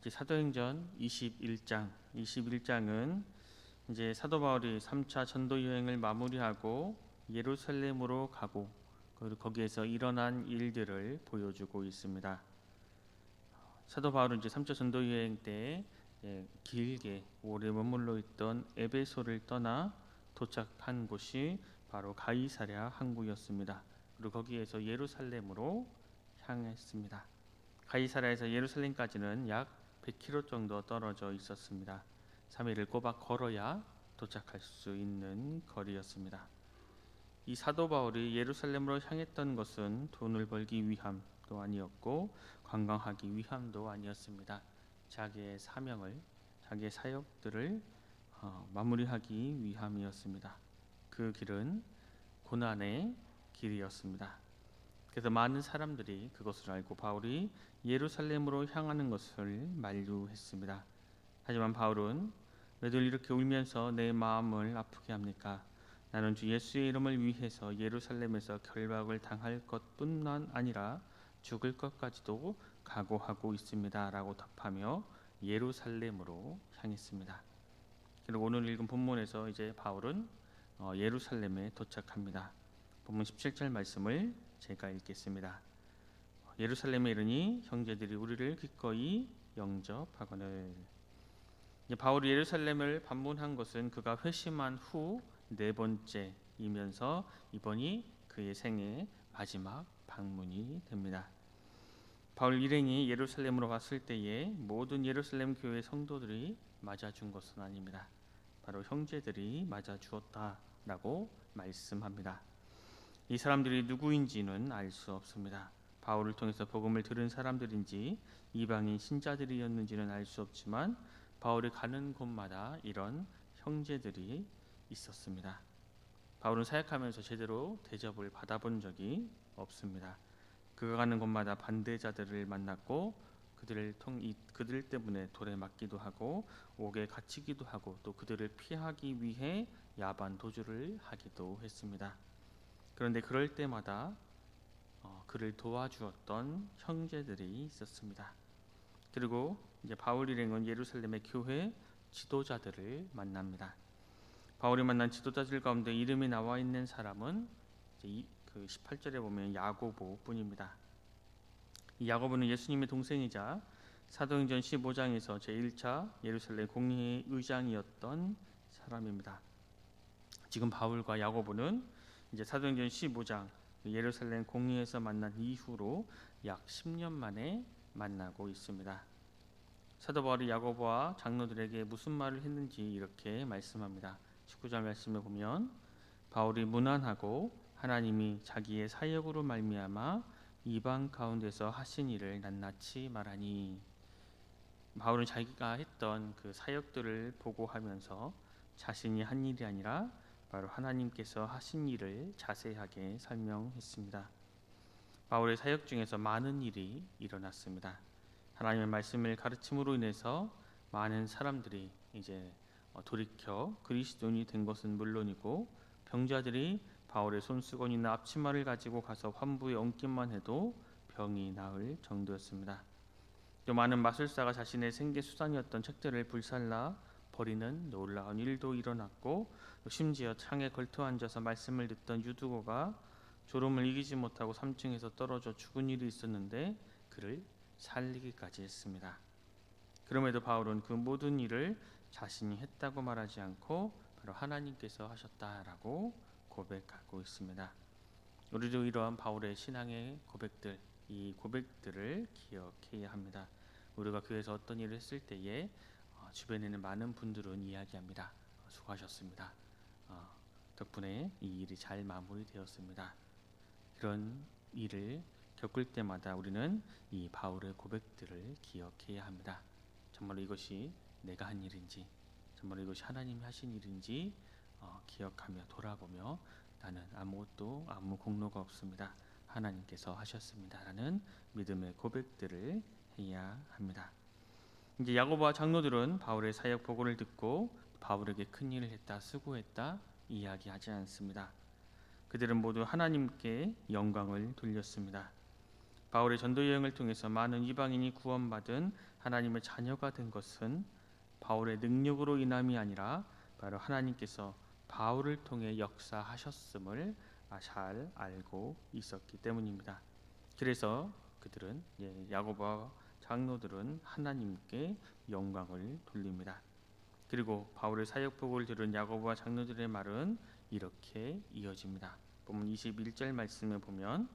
이제 사도행전 21장은 이제 사도 바울이 3차 전도 여행을 마무리하고 예루살렘으로 가고 그리고 거기에서 일어난 일들을 보여주고 있습니다. 사도 바울은 이제 3차 전도 여행 때 길게 오래 머물러 있던 에베소를 떠나 도착한 곳이 바로 가이사랴 항구였습니다. 그리고 거기에서 예루살렘으로 향했습니다. 가이사랴에서 예루살렘까지는 약 100km 정도 떨어져 있었습니다. 3일을 꼬박 걸어야 도착할 수 있는 거리였습니다. 이 사도 바울이 예루살렘으로 향했던 것은 돈을 벌기 위함도 아니었고 관광하기 위함도 아니었습니다. 자기의 사명을, 자기의 사역들을 마무리하기 위함이었습니다. 그 길은 고난의 길이었습니다. 그래서 많은 사람들이 그것을 알고 바울이 예루살렘으로 향하는 것을 만류했습니다. 하지만 바울은 왜들 이렇게 울면서 내 마음을 아프게 합니까? 나는 주 예수의 이름을 위해서 예루살렘에서 결박을 당할 것뿐만 아니라 죽을 것까지도 각오하고 있습니다. 라고 답하며 예루살렘으로 향했습니다. 그리고 오늘 읽은 본문에서 이제 바울은 예루살렘에 도착합니다. 본문 17절 말씀을 제가 읽겠습니다. 예루살렘에 이르니 형제들이 우리를 기꺼이 영접하거늘. 바울이 예루살렘을 방문한 것은 그가 회심한 후 네 번째이면서 이번이 그의 생애 마지막 방문이 됩니다. 바울 일행이 예루살렘으로 갔을 때에 모든 예루살렘 교회 성도들이 맞아준 것은 아닙니다. 바로 형제들이 맞아주었다라고 말씀합니다. 이 사람들이 누구인지는 알 수 없습니다. 바울을 통해서 복음을 들은 사람들인지 이방인 신자들이었는지는 알 수 없지만 바울이 가는 곳마다 이런 형제들이 있었습니다. 바울은 사역하면서 제대로 대접을 받아본 적이 없습니다. 그가 가는 곳마다 반대자들을 만났고 그들 때문에 돌에 맞기도 하고 옥에 갇히기도 하고 또 그들을 피하기 위해 야반 도주를 하기도 했습니다. 그런데 그럴 때마다 그를 도와주었던 형제들이 있었습니다. 그리고 이제 바울 일행은 예루살렘의 교회 지도자들을 만납니다. 바울이 만난 지도자들 가운데 이름이 나와 있는 사람은 이제 그 18절에 보면 야고보 뿐입니다. 이 야고보는 예수님의 동생이자 사도행전 15장에서 제1차 예루살렘 공의회 의장이었던 사람입니다. 지금 바울과 야고보는 이제 사도행전 15장 예루살렘 공의회에서 만난 이후로 약 10년 만에 만나고 있습니다. 사도 바울이 야고보와 장로들에게 무슨 말을 했는지 이렇게 말씀합니다. 19절 말씀에 보면 바울이 무난하고 하나님이 자기의 사역으로 말미암아 이방 가운데서 하신 일을 낱낱이 말하니. 바울은 자기가 했던 그 사역들을 보고하면서 자신이 한 일이 아니라 바로 하나님께서 하신 일을 자세하게 설명했습니다. 바울의 사역 중에서 많은 일이 일어났습니다. 하나님의 말씀을 가르침으로 인해서 많은 사람들이 이제 돌이켜 그리스도인이 된 것은 물론이고 병자들이 바울의 손수건이나 앞치마를 가지고 가서 환부에 얹기만 해도 병이 나을 정도였습니다. 또 많은 마술사가 자신의 생계 수단이었던 책들을 불살라 버리는 놀라운 일도 일어났고 심지어 창에 걸터 앉아서 말씀을 듣던 유두고가 졸음을 이기지 못하고 3층에서 떨어져 죽은 일이 있었는데 그를 살리기까지 했습니다. 그럼에도 바울은 그 모든 일을 자신이 했다고 말하지 않고 바로 하나님께서 하셨다라고 고백하고 있습니다. 우리도 이러한 바울의 신앙의 고백들, 이 고백들을 기억해야 합니다. 우리가 교회에서 어떤 일을 했을 때에 주변에는 많은 분들은 이야기합니다. 수고하셨습니다. 덕분에 이 일이 잘 마무리되었습니다. 이런 일을 겪을 때마다 우리는 이 바울의 고백들을 기억해야 합니다. 정말로 이것이 내가 한 일인지, 정말로 이것이 하나님이 하신 일인지 기억하며 돌아보며 나는 아무 공로가 없습니다. 하나님께서 하셨습니다. 라는 믿음의 고백들을 해야 합니다. 이제 야고보와 장로들은 바울의 사역 보고를 듣고 바울에게 큰 일을 했다, 수고했다 이야기하지 않습니다. 그들은 모두 하나님께 영광을 돌렸습니다. 바울의 전도 여행을 통해서 많은 이방인이 구원받은 하나님의 자녀가 된 것은 바울의 능력으로 인함이 아니라 바로 하나님께서 바울을 통해 역사하셨음을 잘 알고 있었기 때문입니다. 그래서 그들은 야고보와 장로들은 하나님께 영광을 돌립니다. 그리고 바울의 사역복을 들은 야고보와 장로들의 말은 이렇게 이어집니다. 본문 21절 말씀에 보면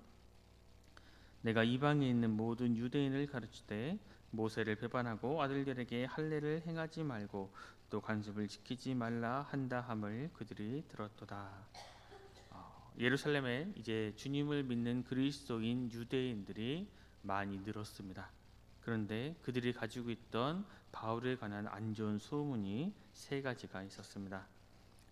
내가 이방에 있는 모든 유대인을 가르치되 모세를 배반하고 아들들에게 할례를 행하지 말고 또 관습을 지키지 말라 한다 함을 그들이 들었도다. 예루살렘에 이제 주님을 믿는 그리스도인 유대인들이 많이 늘었습니다. 그런데 그들이 가지고 있던 바울에 관한 안 좋은 소문이 세 가지가 있었습니다.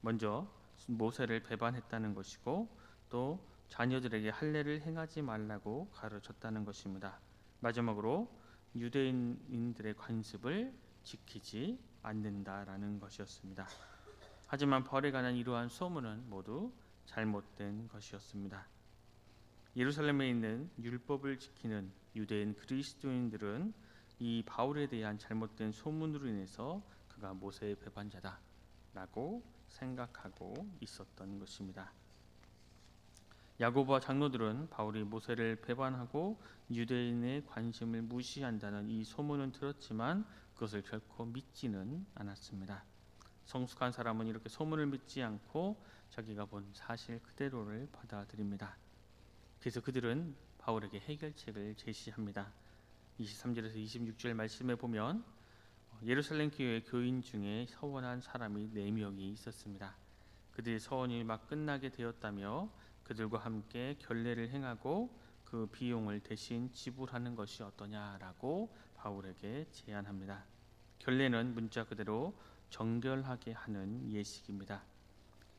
먼저 모세를 배반했다는 것이고 또 자녀들에게 할례를 행하지 말라고 가르쳤다는 것입니다. 마지막으로 유대인들의 관습을 지키지 않는다라는 것이었습니다. 하지만 벌에 관한 이러한 소문은 모두 잘못된 것이었습니다. 예루살렘에 있는 율법을 지키는 유대인 그리스도인들은 이 바울에 대한 잘못된 소문으로 인해서 그가 모세의 배반자다라고 생각하고 있었던 것입니다. 야고보와 장로들은 바울이 모세를 배반하고 유대인의 관심을 무시한다는 이 소문은 들었지만 그것을 결코 믿지는 않았습니다. 성숙한 사람은 이렇게 소문을 믿지 않고 자기가 본 사실 그대로를 받아들입니다. 그래서 그들은 바울에게 해결책을 제시합니다. 23절에서 26절 말씀에 보면 예루살렘 교회 교인 중에 서원한 사람이 4명이 있었습니다. 그들의 서원이 막 끝나게 되었다며 그들과 함께 결례를 행하고 그 비용을 대신 지불하는 것이 어떠냐라고 바울에게 제안합니다. 결례는 문자 그대로 정결하게 하는 예식입니다.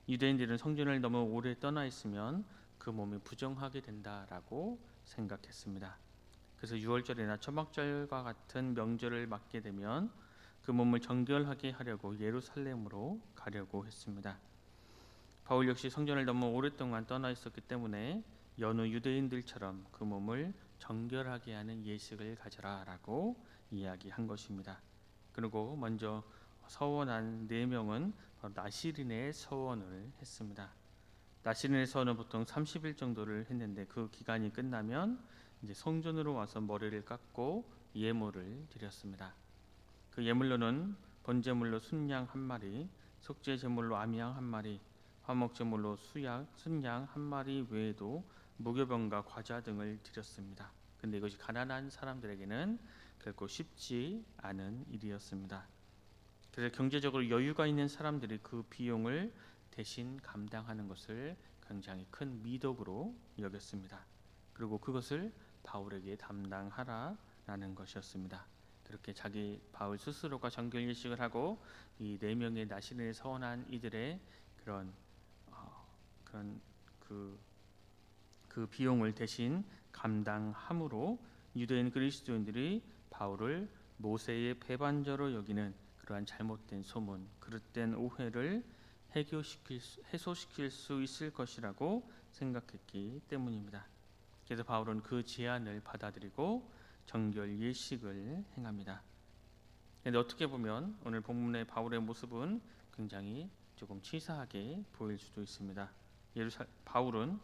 유대인들은 성전을 너무 오래 떠나 있으면 그 몸이 부정하게 된다라고 생각했습니다. 그래서 유월절이나 초막절과 같은 명절을 맞게 되면 그 몸을 정결하게 하려고 예루살렘으로 가려고 했습니다. 바울 역시 성전을 너무 오랫동안 떠나 있었기 때문에 여느 유대인들처럼 그 몸을 정결하게 하는 예식을 가져라라고 이야기한 것입니다. 그리고 먼저 서원한 4명은 바로 나시린의 서원을 했습니다. 나시린의 서원은 보통 30일 정도를 했는데 그 기간이 끝나면 이제 성전으로 와서 머리를 깎고 예물을 드렸습니다. 그 예물로는 번제물로 순양 1마리, 속죄 제물로 암양 1마리, 화목 제물로 순양 1마리 외에도 무교병과 과자 등을 드렸습니다. 근데 이것이 가난한 사람들에게는 결코 쉽지 않은 일이었습니다. 그래서 경제적으로 여유가 있는 사람들이 그 비용을 대신 감당하는 것을 굉장히 큰 미덕으로 여겼습니다. 그리고 그것을 바울에게 담당하라라는 것이었습니다. 그렇게 바울 스스로가 정결 예식을 하고 이 4명의 나시린에 서원한 이들의 그런 그 비용을 대신 감당함으로 유대인 그리스도인들이 바울을 모세의 배반자로 여기는 그러한 잘못된 소문, 그릇된 오해를 해소시킬 수 있을 것이라고 생각했기 때문입니다. 그래서 바울은 그 제안을 받아들이고 정결 예식을 행합니다. 그런데 어떻게 보면 오늘 본문의 바울의 모습은 굉장히 조금 치사하게 보일 수도 있습니다. 바울은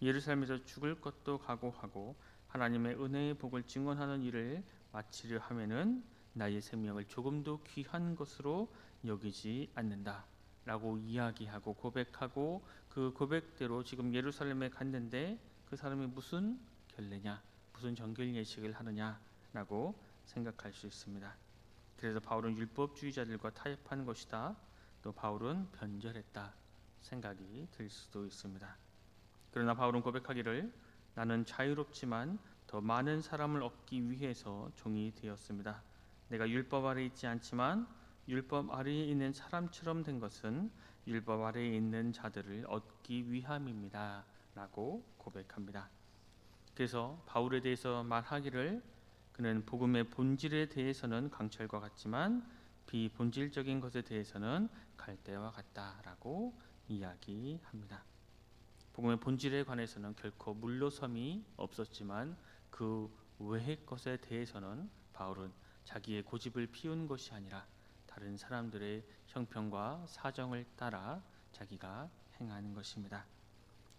예루살렘에서 죽을 것도 각오하고 하나님의 은혜의 복을 증언하는 일을 마치려 하면은 나의 생명을 조금도 귀한 것으로 여기지 않는다 라고 이야기하고 고백하고 그 고백대로 지금 예루살렘에 갔는데 그 사람이 무슨 결례냐, 무슨 정결 예식을 하느냐라고 생각할 수 있습니다. 그래서 바울은 율법주의자들과 타협한 것이다, 또 바울은 변절했다 생각이 들 수도 있습니다. 그러나 바울은 고백하기를 나는 자유롭지만 더 많은 사람을 얻기 위해서 종이 되었습니다. 내가 율법 아래에 있지 않지만 율법 아래에 있는 사람처럼 된 것은 율법 아래에 있는 자들을 얻기 위함입니다 라고 고백합니다. 그래서 바울에 대해서 말하기를 그는 복음의 본질에 대해서는 강철과 같지만 비본질적인 것에 대해서는 갈대와 같다라고 이야기합니다. 복음의 본질에 관해서는 결코 물러섬이 없었지만 그 외의 것에 대해서는 바울은 자기의 고집을 피운 것이 아니라 다른 사람들의 형편과 사정을 따라 자기가 행하는 것입니다.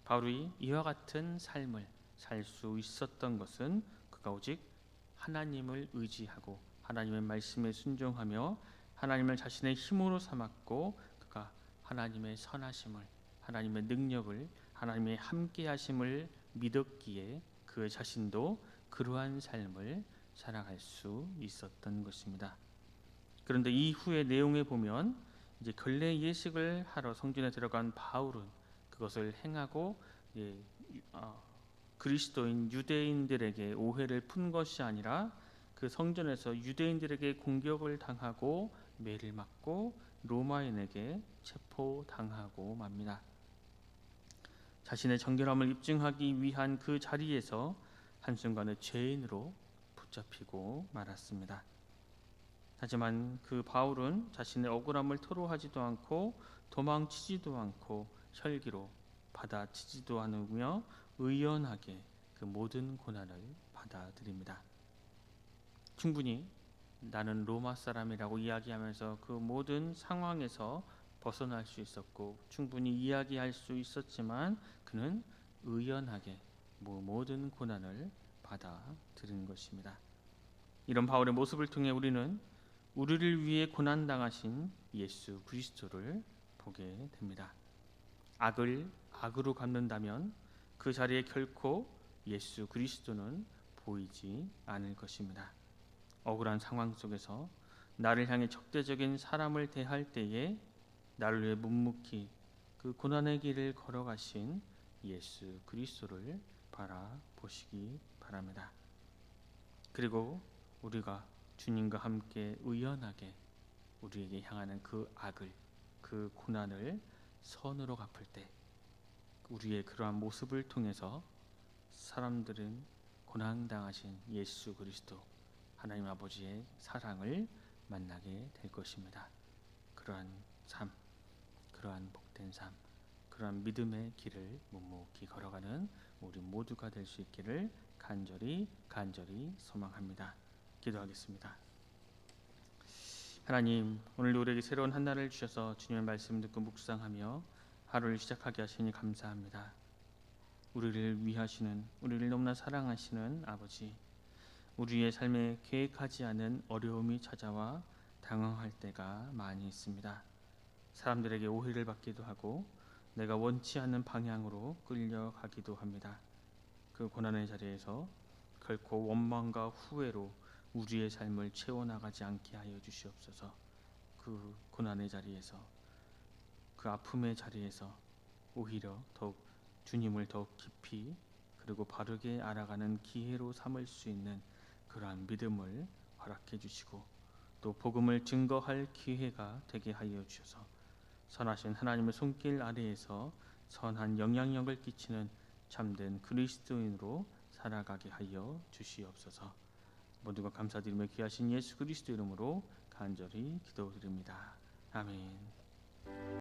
바울이 이와 같은 삶을 살 수 있었던 것은 그가 오직 하나님을 의지하고 하나님의 말씀에 순종하며 하나님을 자신의 힘으로 삼았고 그가 하나님의 선하심을, 하나님의 능력을, 하나님의 함께하심을 믿었기에 그 자신도 그러한 삶을 살아갈 수 있었던 것입니다. 그런데 이후의 내용에 보면 이제 근래 예식을 하러 성전에 들어간 바울은 그것을 행하고 그리스도인 유대인들에게 오해를 푼 것이 아니라 그 성전에서 유대인들에게 공격을 당하고 매를 맞고 로마인에게 체포당하고 맙니다. 자신의 정결함을 입증하기 위한 그 자리에서 한순간에 죄인으로 붙잡히고 말았습니다. 하지만 그 바울은 자신의 억울함을 토로하지도 않고 도망치지도 않고 혈기로 받아치지도 않으며 의연하게 그 모든 고난을 받아들입니다. 충분히 나는 로마 사람이라고 이야기하면서 그 모든 상황에서 벗어날 수 있었고 충분히 이야기할 수 있었지만 그는 의연하게 모든 고난을 받아들인 것입니다. 이런 바울의 모습을 통해 우리는 우리를 위해 고난당하신 예수 그리스도를 보게 됩니다. 악을 악으로 갚는다면 그 자리에 결코 예수 그리스도는 보이지 않을 것입니다. 억울한 상황 속에서 나를 향해 적대적인 사람을 대할 때에 나를 위해 묵묵히 그 고난의 길을 걸어가신 예수 그리스도를 바라보시기 바랍니다. 그리고 우리가 주님과 함께 의연하게 우리에게 향하는 그 악을, 그 고난을 선으로 갚을 때 우리의 그러한 모습을 통해서 사람들은 고난당하신 예수 그리스도 하나님 아버지의 사랑을 만나게 될 것입니다. 그러한 삶, 그러한 복된 삶, 그러한 믿음의 길을 묵묵히 걸어가는 우리 모두가 될 수 있기를 간절히 소망합니다. 기도하겠습니다. 하나님, 오늘 우리에게 새로운 한 날을 주셔서 주님의 말씀 듣고 묵상하며 하루를 시작하게 하시니 감사합니다. 우리를 위하시는, 우리를 너무나 사랑하시는 아버지, 우리의 삶에 계획하지 않은 어려움이 찾아와 당황할 때가 많이 있습니다. 사람들에게 오해를 받기도 하고 내가 원치 않는 방향으로 끌려가기도 합니다. 그 고난의 자리에서 결코 원망과 후회로 우리의 삶을 채워나가지 않게 하여 주시옵소서. 그 고난의 자리에서, 그 아픔의 자리에서 오히려 더욱 주님을 더욱 깊이 그리고 바르게 알아가는 기회로 삼을 수 있는 그러한 믿음을 허락해 주시고 또 복음을 증거할 기회가 되게 하여 주셔서 선하신 하나님의 손길 아래에서 선한 영향력을 끼치는 참된 그리스도인으로 살아가게 하여 주시옵소서. 모두가 감사드리며 귀하신 예수 그리스도 이름으로 간절히 기도드립니다. 아멘.